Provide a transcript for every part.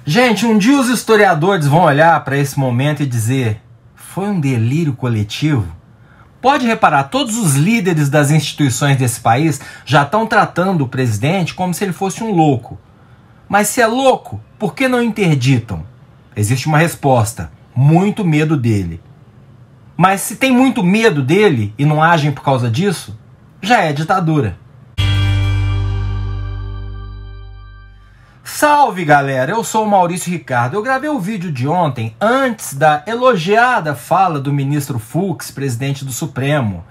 Gente, um dia os historiadores vão olhar para esse momento e dizer: foi um delírio coletivo? Pode reparar, todos os líderes das instituições desse país já estão tratando o presidente como se ele fosse um louco. Mas se é louco, por que não interditam? Existe uma resposta: muito medo dele. Mas se tem muito medo dele e não agem por causa disso, já é ditadura. Salve, galera! Eu sou o Maurício Ricardo. Eu gravei o vídeo de ontem antes da elogiada fala do ministro Fux, presidente do Supremo.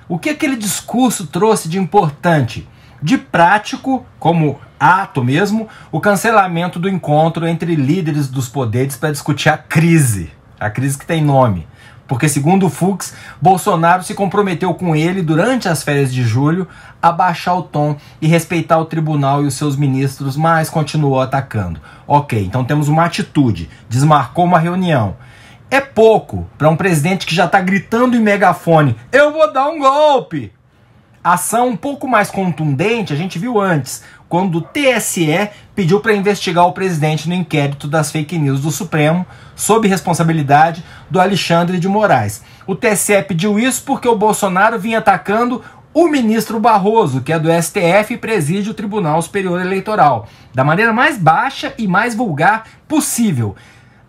O que aquele discurso trouxe de importante? De prático, como ato mesmo, o cancelamento do encontro entre líderes dos poderes para discutir a crise que tem nome. Porque, segundo o Fux, Bolsonaro se comprometeu com ele, durante as férias de julho, a baixar o tom e respeitar o tribunal e os seus ministros, mas continuou atacando. Ok, então temos uma atitude, desmarcou uma reunião. É pouco para um presidente que já está gritando em megafone: eu vou dar um golpe! Ação um pouco mais contundente a gente viu antes, quando o TSE pediu para investigar o presidente no inquérito das fake news do Supremo, sob responsabilidade do Alexandre de Moraes. O TSE pediu isso porque o Bolsonaro vinha atacando o ministro Barroso, que é do STF e preside o Tribunal Superior Eleitoral, da maneira mais baixa e mais vulgar possível.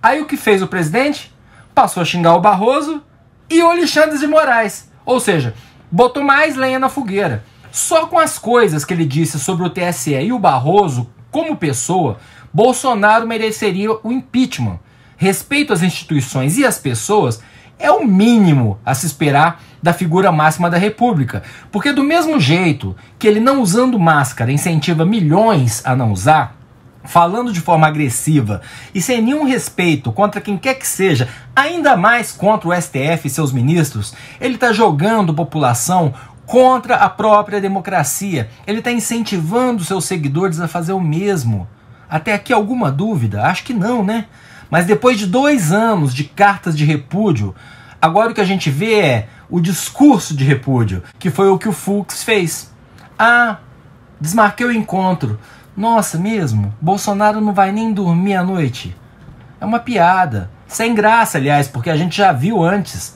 Aí o que fez o presidente? Passou a xingar o Barroso e o Alexandre de Moraes. Ou seja, botou mais lenha na fogueira. Só com as coisas que ele disse sobre o TSE e o Barroso, como pessoa, Bolsonaro mereceria o impeachment. Respeito às instituições e às pessoas é o mínimo a se esperar da figura máxima da República. Porque do mesmo jeito que ele, não usando máscara, incentiva milhões a não usar, falando de forma agressiva e sem nenhum respeito contra quem quer que seja, ainda mais contra o STF e seus ministros, ele está jogando a população contra a própria democracia. Ele está incentivando seus seguidores a fazer o mesmo. Até aqui alguma dúvida? Acho que não, né? Mas depois de 2 anos de cartas de repúdio, agora o que a gente vê é o discurso de repúdio, que foi o que o Fux fez. Ah, desmarquei o encontro. Nossa, mesmo? Bolsonaro não vai nem dormir à noite? É uma piada. Sem graça, aliás, porque a gente já viu antes.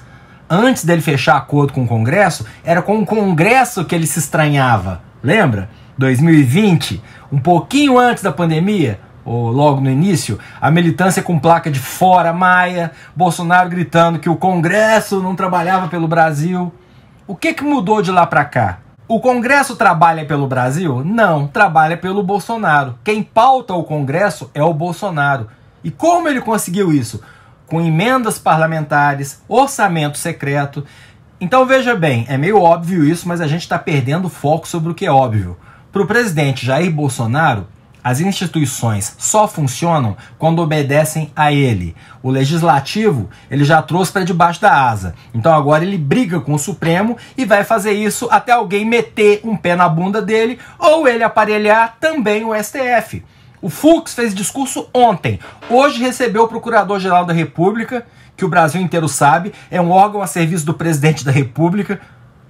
Antes dele fechar acordo com o Congresso, era com o Congresso que ele se estranhava. Lembra? 2020, um pouquinho antes da pandemia, ou logo no início, a militância com placa de fora Maia, Bolsonaro gritando que o Congresso não trabalhava pelo Brasil. O que mudou de lá pra cá? O Congresso trabalha pelo Brasil? Não, trabalha pelo Bolsonaro. Quem pauta o Congresso é o Bolsonaro. E como ele conseguiu isso? Com emendas parlamentares, orçamento secreto. Então veja bem, é meio óbvio isso, mas a gente está perdendo foco sobre o que é óbvio. Para o presidente Jair Bolsonaro, as instituições só funcionam quando obedecem a ele. O legislativo ele já trouxe para debaixo da asa. Então agora ele briga com o Supremo e vai fazer isso até alguém meter um pé na bunda dele ou ele aparelhar também o STF. O Fux fez discurso ontem. Hoje recebeu o Procurador-Geral da República, que o Brasil inteiro sabe, é um órgão a serviço do presidente da República.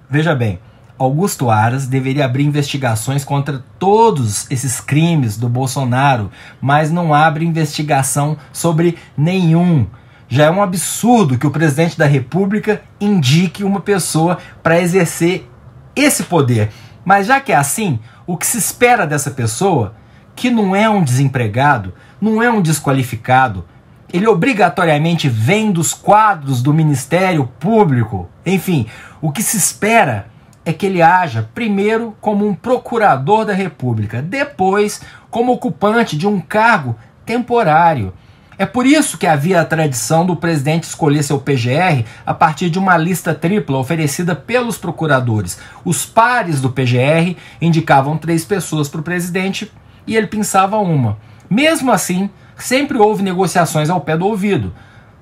Veja bem, Augusto Aras deveria abrir investigações contra todos esses crimes do Bolsonaro, mas não abre investigação sobre nenhum. Já é um absurdo que o presidente da República indique uma pessoa para exercer esse poder. Mas já que é assim, o que se espera dessa pessoa, que não é um desempregado, não é um desqualificado, ele obrigatoriamente vem dos quadros do Ministério Público. Enfim, o que se espera é que ele haja primeiro como um procurador da República, depois como ocupante de um cargo temporário. É por isso que havia a tradição do presidente escolher seu PGR a partir de uma lista tripla oferecida pelos procuradores. Os pares do PGR indicavam 3 pessoas para o presidente e ele pensava uma. Mesmo assim, sempre houve negociações ao pé do ouvido.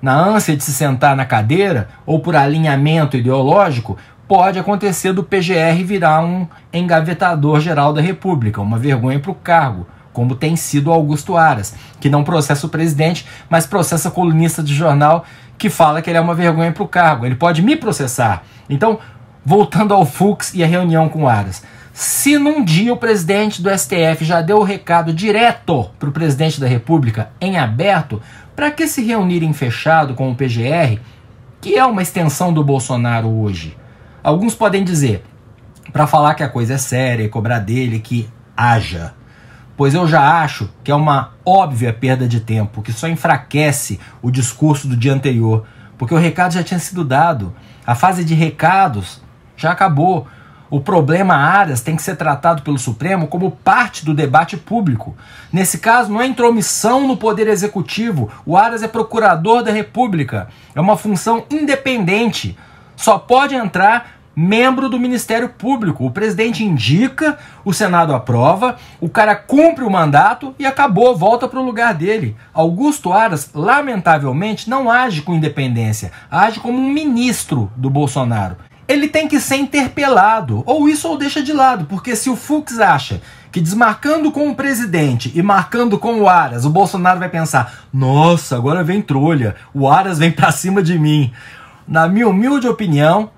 Na ânsia de se sentar na cadeira ou por alinhamento ideológico, pode acontecer do PGR virar um engavetador geral da República, uma vergonha para o cargo, como tem sido Augusto Aras, que não processa o presidente, mas processa colunista de jornal que fala que ele é uma vergonha para o cargo. Ele pode me processar. Então, voltando ao Fux e a reunião com Aras. Se num dia o presidente do STF já deu o recado direto para o presidente da República em aberto, para que se reunir em fechado com o PGR, que é uma extensão do Bolsonaro hoje? Alguns podem dizer, para falar que a coisa é séria e cobrar dele que haja. Pois eu já acho que é uma óbvia perda de tempo, que só enfraquece o discurso do dia anterior, porque o recado já tinha sido dado. A fase de recados já acabou. O problema Aras tem que ser tratado pelo Supremo como parte do debate público. Nesse caso, não é intromissão no poder executivo. O Aras é procurador da República. É uma função independente. Só pode entrar membro do Ministério Público. O presidente indica, o Senado aprova, o cara cumpre o mandato e acabou, volta para o lugar dele. Augusto Aras, lamentavelmente, não age com independência. Age como um ministro do Bolsonaro. Ele tem que ser interpelado, ou isso ou deixa de lado, porque se o Fux acha que desmarcando com o presidente e marcando com o Aras, o Bolsonaro vai pensar, nossa, agora vem trolha, o Aras vem pra cima de mim. Na minha humilde opinião,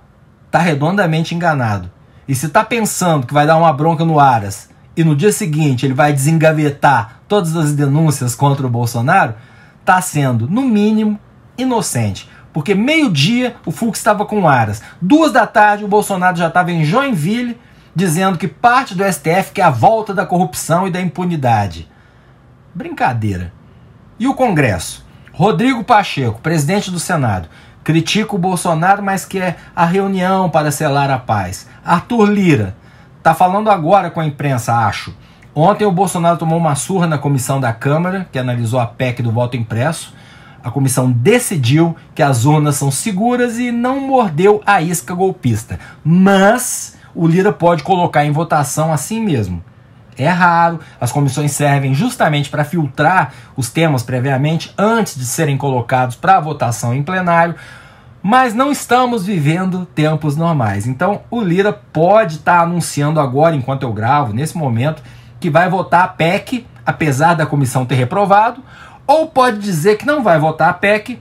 tá redondamente enganado. E se tá pensando que vai dar uma bronca no Aras e no dia seguinte ele vai desengavetar todas as denúncias contra o Bolsonaro, tá sendo, no mínimo, inocente. Porque meio-dia o Fux estava com o Aras. 2 da tarde o Bolsonaro já estava em Joinville dizendo que parte do STF quer a volta da corrupção e da impunidade. Brincadeira. E o Congresso? Rodrigo Pacheco, presidente do Senado, critica o Bolsonaro, mas quer a reunião para selar a paz. Arthur Lira está falando agora com a imprensa, acho. Ontem o Bolsonaro tomou uma surra na comissão da Câmara, que analisou a PEC do voto impresso. A comissão decidiu que as urnas são seguras e não mordeu a isca golpista. Mas o Lira pode colocar em votação assim mesmo. É raro, as comissões servem justamente para filtrar os temas previamente antes de serem colocados para votação em plenário, mas não estamos vivendo tempos normais. Então o Lira pode estar anunciando agora, enquanto eu gravo, nesse momento, que vai votar a PEC, apesar da comissão ter reprovado, ou pode dizer que não vai votar a PEC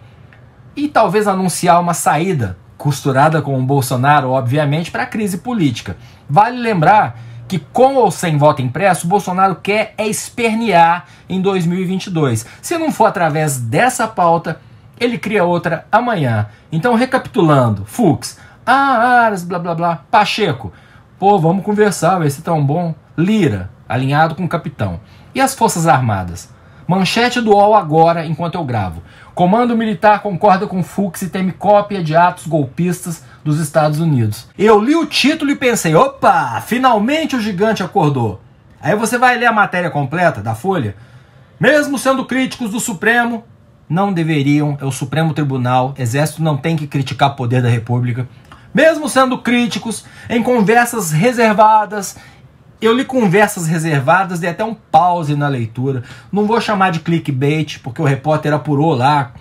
e talvez anunciar uma saída, costurada com o Bolsonaro, obviamente, para a crise política. Vale lembrar que com ou sem voto impresso, o Bolsonaro quer espernear em 2022. Se não for através dessa pauta, ele cria outra amanhã. Então, recapitulando, Fux, Aras, blá blá blá, Pacheco, pô, vamos conversar, vai ser tão bom. Lira, alinhado com o capitão. E as Forças Armadas? Manchete do UOL agora, enquanto eu gravo. Comando militar concorda com Fux e teme cópia de atos golpistas dos Estados Unidos. Eu li o título e pensei, opa, finalmente o gigante acordou. Aí você vai ler a matéria completa da Folha. Mesmo sendo críticos do Supremo, não deveriam, é o Supremo Tribunal, Exército não tem que criticar o poder da República. Mesmo sendo críticos, em conversas reservadas, eu li conversas reservadas, dei até um pause na leitura. Não vou chamar de clickbait, porque o repórter apurou lá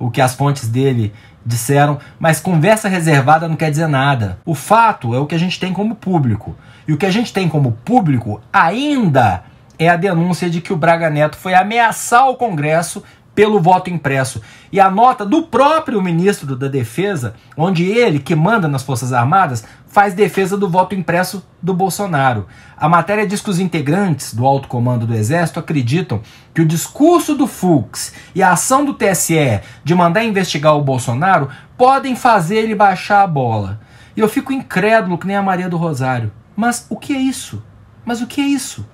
o que as fontes dele disseram, mas conversa reservada não quer dizer nada. O fato é o que a gente tem como público. E o que a gente tem como público ainda é a denúncia de que o Braga Neto foi ameaçar o Congresso pelo voto impresso. E a nota do próprio ministro da Defesa, onde ele, que manda nas Forças Armadas, faz defesa do voto impresso do Bolsonaro. A matéria diz que os integrantes do alto comando do Exército acreditam que o discurso do Fux e a ação do TSE de mandar investigar o Bolsonaro podem fazer ele baixar a bola. E eu fico incrédulo que nem a Maria do Rosário. Mas o que é isso? Mas o que é isso?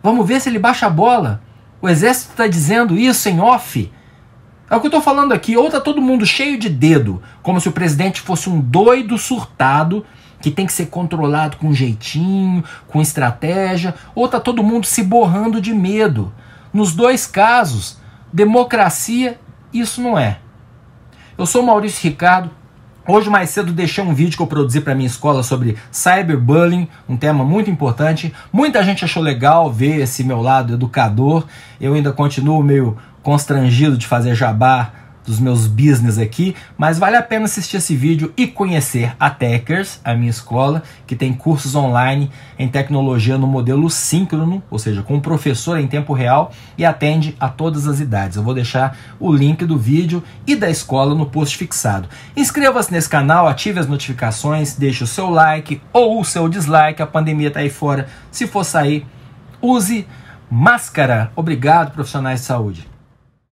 Vamos ver se ele baixa a bola? O Exército está dizendo isso em off? É o que eu estou falando aqui. Ou está todo mundo cheio de dedo, como se o presidente fosse um doido surtado que tem que ser controlado com jeitinho, com estratégia, ou está todo mundo se borrando de medo. Nos dois casos, democracia, isso não é. Eu sou Maurício Ricardo. Hoje mais cedo deixei um vídeo que eu produzi para minha escola sobre cyberbullying, um tema muito importante. Muita gente achou legal ver esse meu lado educador. Eu ainda continuo meio constrangido de fazer jabá dos meus business aqui, mas vale a pena assistir esse vídeo e conhecer a Techers, a minha escola, que tem cursos online em tecnologia no modelo síncrono, ou seja, com um professor em tempo real e atende a todas as idades. Eu vou deixar o link do vídeo e da escola no post fixado. Inscreva-se nesse canal, ative as notificações, deixe o seu like ou o seu dislike, a pandemia tá aí fora. Se for sair, use máscara. Obrigado, profissionais de saúde.